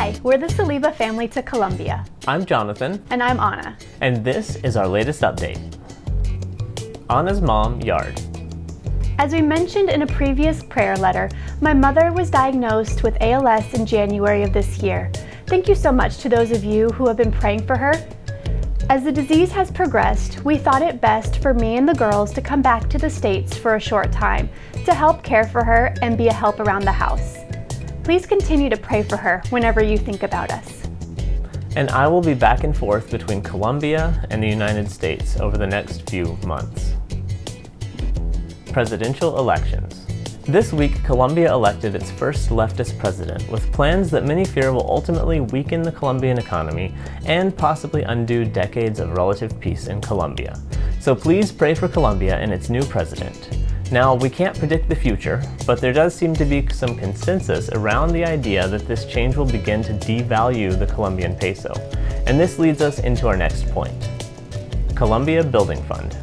Hi, we're the Saliba family to Colombia. I'm Jonathan. And I'm Anna. And this is our latest update. Anna's mom, Yard. As we mentioned in a previous prayer letter, my mother was diagnosed with ALS in January of this year. Thank you so much to those of you who have been praying for her. As the disease has progressed, we thought it best for me and the girls to come back to the States for a short time to help care for her and be a help around the house. Please continue to pray for her whenever you think about us. And I will be back and forth between Colombia and the United States over the next few months. Presidential elections. This week, Colombia elected its first leftist president with plans that many fear will ultimately weaken the Colombian economy and possibly undo decades of relative peace in Colombia. So please pray for Colombia and its new president. Now, we can't predict the future, but there does seem to be some consensus around the idea that this change will begin to devalue the Colombian peso. And this leads us into our next point. Colombia Building Fund.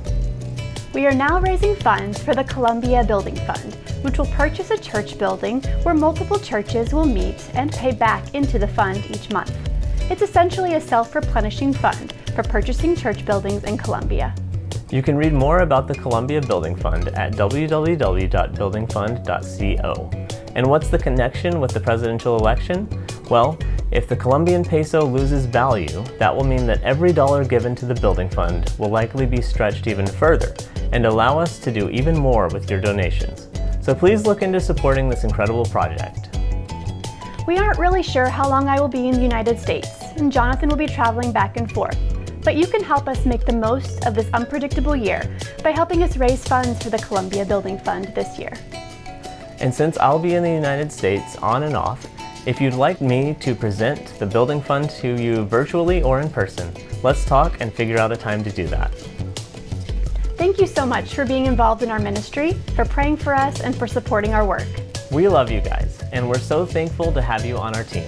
We are now raising funds for the Colombia Building Fund, which will purchase a church building where multiple churches will meet and pay back into the fund each month. It's essentially a self-replenishing fund for purchasing church buildings in Colombia. You can read more about the Colombia Building Fund at www.buildingfund.co. And what's the connection with the presidential election? Well, if the Colombian peso loses value, that will mean that every dollar given to the building fund will likely be stretched even further and allow us to do even more with your donations. So please look into supporting this incredible project. We aren't really sure how long I will be in the United States, and Jonathan will be traveling back and forth. But you can help us make the most of this unpredictable year by helping us raise funds for the Colombia Building Fund this year. And since I'll be in the United States on and off, if you'd like me to present the Building Fund to you virtually or in person, let's talk and figure out a time to do that. Thank you so much for being involved in our ministry, for praying for us, and for supporting our work. We love you guys, and we're so thankful to have you on our team.